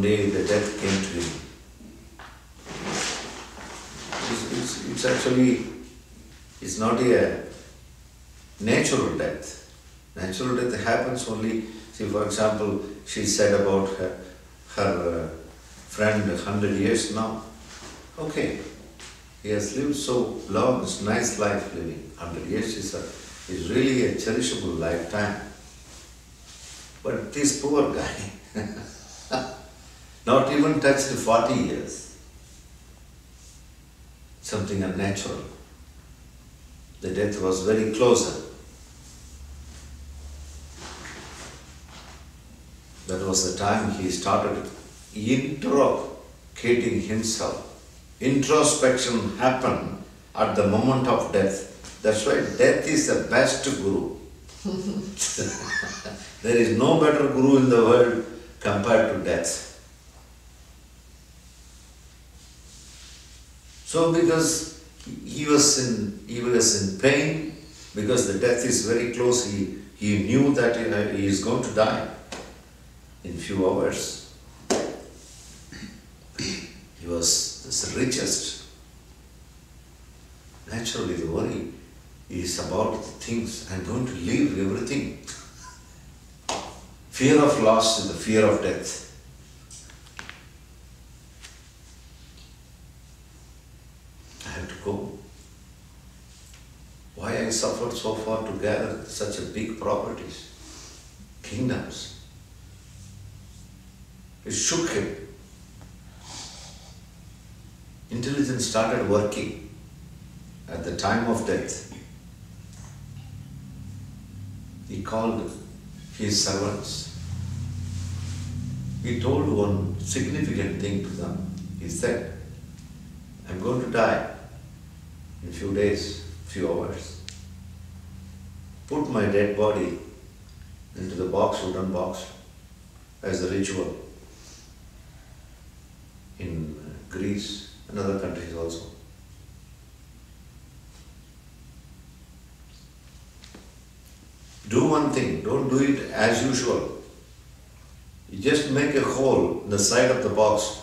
day the death came to him. It's actually, it's not a natural death. Natural death happens only, see, for example, she said about her friend 100 years now. Okay, he has lived so long, it's nice life living. 100 years is really a cherishable lifetime. But this poor guy, not even touched 40 years. Something unnatural. The death was very closer. That was the time he started interrogating himself. Introspection happened at the moment of death. That's why death is the best guru. There is no better guru in the world compared to death. So because he was in pain, because the death is very close, he knew that he is going to die in few hours. He was the richest. Naturally the worry is about the things. I'm going to leave everything. Fear of loss is the fear of death. I have to go. Why I suffered so far to gather such a big properties, kingdoms. It shook him. Intelligence started working at the time of death. He called his servants. He told one significant thing to them. He said, I'm going to die in few days, few hours. Put my dead body into the box, wooden box, as a ritual in Greece and other countries also. Do one thing, don't do it as usual. You just make a hole in the side of the box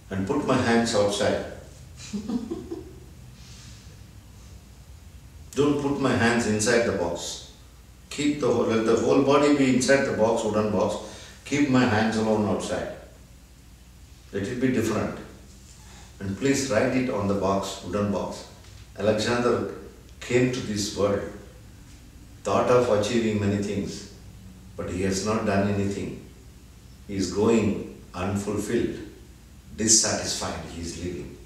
and put my hands outside. Don't put my hands inside the box. Keep let the whole body be inside the box, wooden box. Keep my hands alone outside. Let it be different. And please write it on the box, wooden box. Alexander came to this world, thought of achieving many things, but he has not done anything. He is going unfulfilled, dissatisfied, he is living.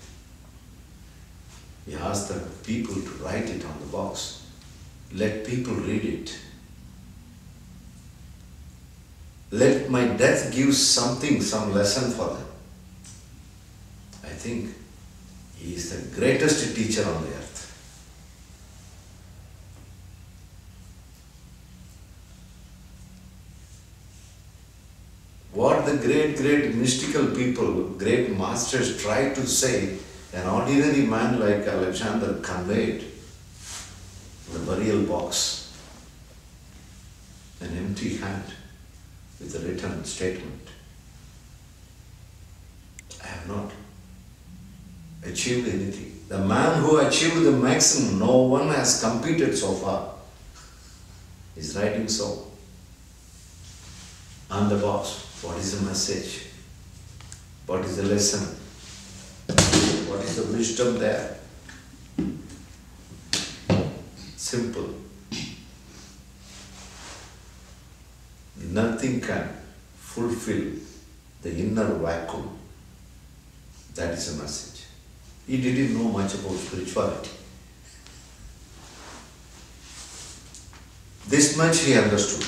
He asked the people to write it on the box. Let people read it. Let my death give something, some lesson for them. I think he is the greatest teacher on the earth. What the great mystical people, great masters try to say, an ordinary man like Alexander conveyed in the burial box, an empty hand with a written statement. I have not achieved anything. The man who achieved the maximum, no one has competed so far, is writing so. On the box, what is the message? What is the lesson? What is the wisdom there? Simple. Nothing can fulfill the inner vacuum. That is the message. He didn't know much about spirituality. This much he understood.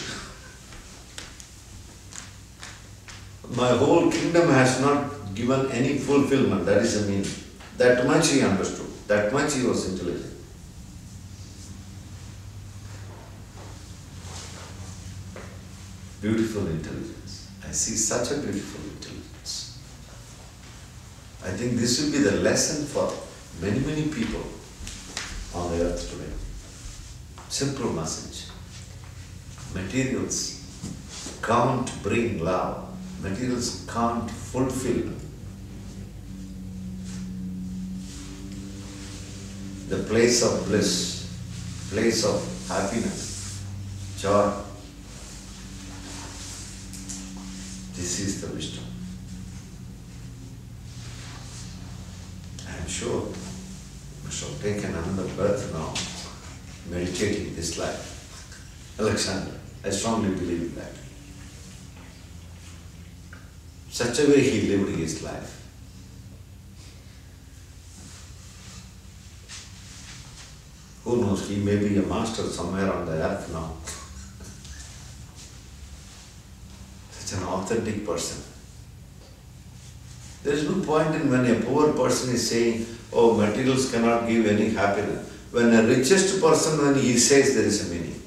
My whole kingdom has not given any fulfillment, that is the meaning. That much he understood, that much he was intelligent. Beautiful intelligence. I see such a beautiful intelligence. I think this will be the lesson for many people on the earth today. Simple message. Materials can't bring love. Materials can't fulfill the place of bliss, place of happiness, joy. This is the wisdom. I am sure we shall take another birth now, meditating this life. Alexander, I strongly believe in that. Such a way he lived his life. Who knows, he may be a master somewhere on the earth now. Such an authentic person. There is no point in when a poor person is saying, oh, materials cannot give any happiness. When a richest person, when he says there is a meaning,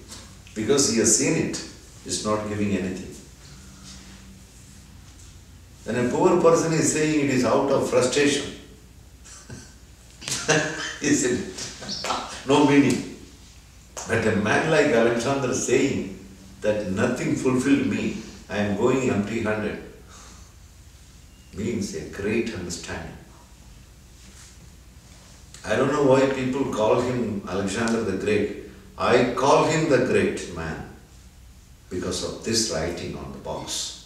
because he has seen it, it's not giving anything. When a poor person is saying it is out of frustration, isn't it? No meaning. But a man like Alexander saying that nothing fulfilled me, I am going empty-handed, means a great understanding. I don't know why people call him Alexander the Great. I call him the great man because of this writing on the box.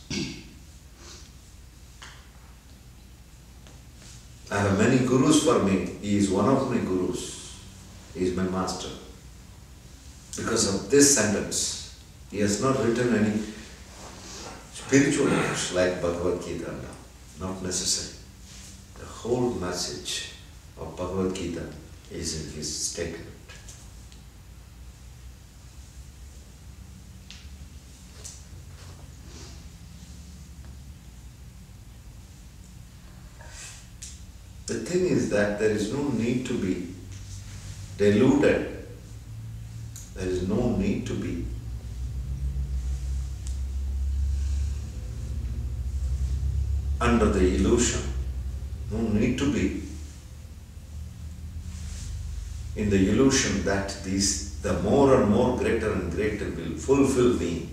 I have many gurus for me. He is one of my gurus. He is my master. Because of this sentence, he has not written any spiritual books like Bhagavad Gita. Not necessary. The whole message of Bhagavad Gita is in his statement. The thing is that there is no need to be deluded. There is no need to be under the illusion. No need to be in the illusion that the more and more greater and greater will fulfill me.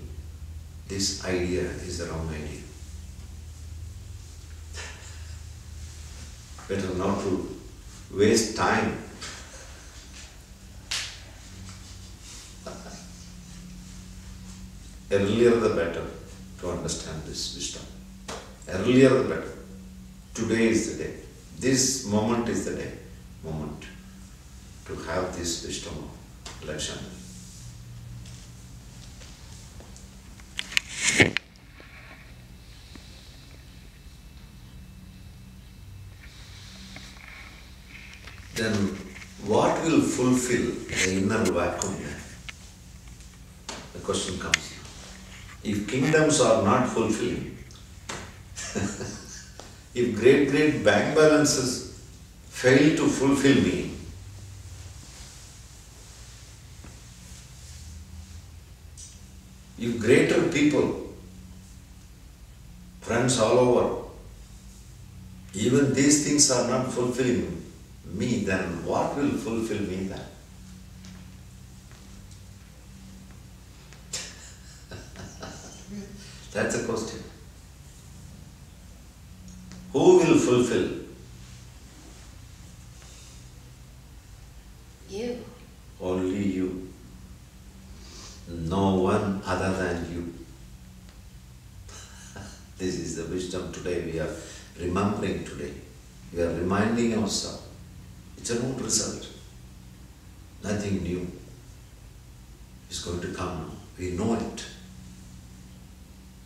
This idea is the wrong idea. Better not to waste time. Earlier the better to understand this wisdom. Earlier the better. Today is the day. This moment is the day. Moment to have this wisdom of Alexander. Then what will fulfill the inner vacuum then? The question comes now. If kingdoms are not fulfilling, if great bank balances fail to fulfill me, if greater people, friends all over, even these things are not fulfilling me, then what will fulfill me then? That's the question. Who will fulfill? You. Only you. No one other than you. This is the wisdom today we are remembering today. We are reminding ourselves. It's an old result. Nothing new is going to come now. We know it.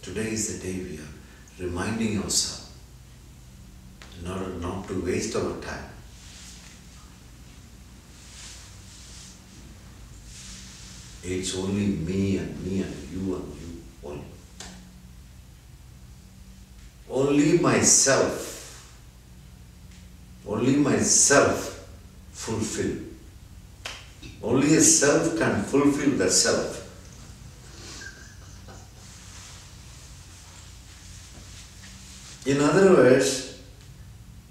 Today is the day we are reminding ourselves in order not to waste our time. It's only me and you only. Only myself fulfill. Only a self can fulfill the self. In other words,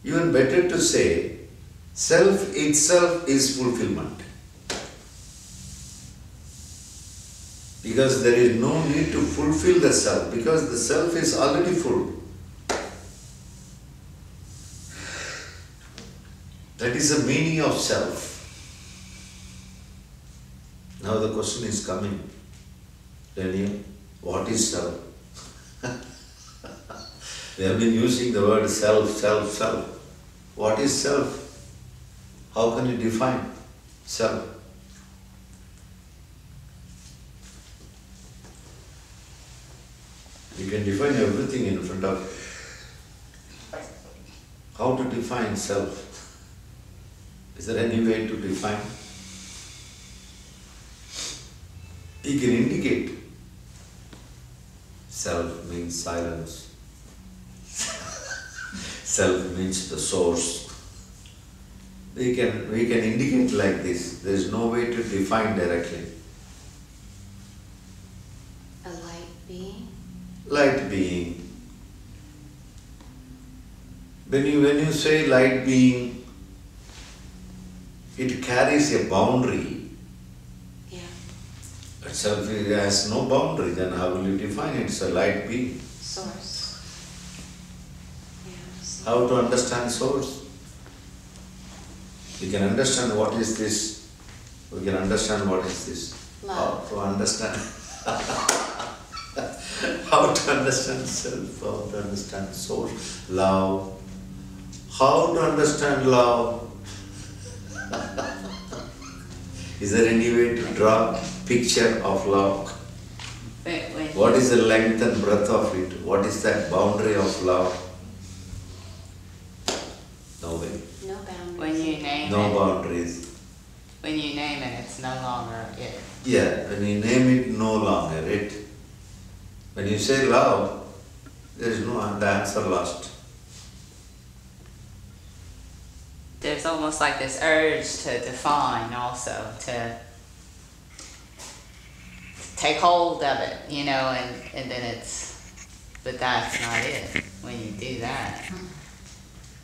even better to say, self itself is fulfillment. Because there is no need to fulfill the self, because the self is already full. That is the meaning of self. Now the question is coming, Daniel, what is self? We have been using the word self, self, self. What is self? How can you define self? You can define everything in front of you. How to define self? Is there any way to define? You can indicate. Self means silence. Self means the source. We can indicate like this. There is no way to define directly. A light being? Light being. When you say light being, it carries a boundary. Yeah. Itself has no boundary, then how will you define it? It's a light being. Source. Yes. How to understand source? You can understand what is this. We can understand what is this. Love. How to understand. How to understand self, how to understand source, love. How to understand love? Is there any way to draw picture of love? What is the length and breadth of it? What is that boundary of love? No way. No boundaries. When you name No it, boundaries. when you name it, it's no longer it. Yeah, when you name it, no longer it. When you say love, there is no the answer lost. There's almost like this urge to define also, to take hold of it, and then but that's not it. When you do that,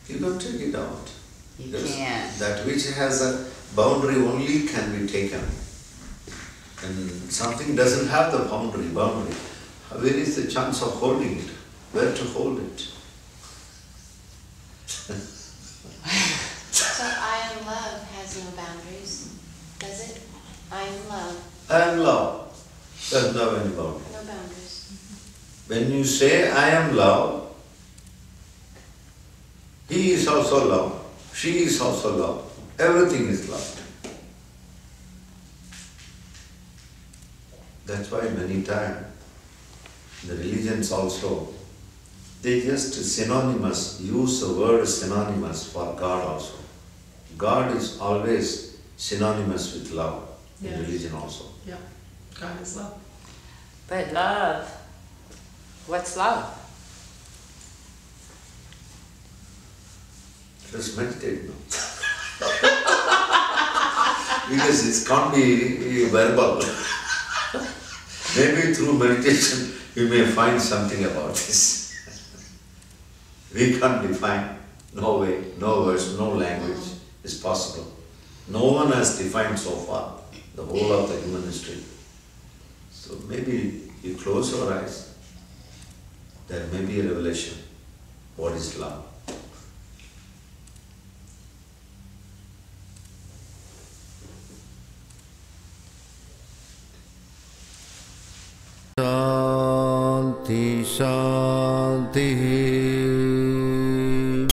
You don't take it out. you Yes. can't. That which has a boundary only can be taken. And something doesn't have the boundary. Where is the chance of holding it? Where to hold it? So I am love has no boundaries, does it? I am love, I am love. Doesn't have any boundary. no boundaries. When you say I am love, he is also love, she is also love, everything is love. That's why many times the religions also, they just synonymous, use the word synonymous for God also. God is always synonymous with love in Yes. religion also. Yeah, God is love. But love, what's love? Just meditate now. Because it can't be verbal. Maybe through meditation you may find something about this. We can't define, no way, no words, no language is possible. No one has defined so far the whole of the human history. So maybe you close your eyes, there may be a revelation. What is love? Shanti Shanti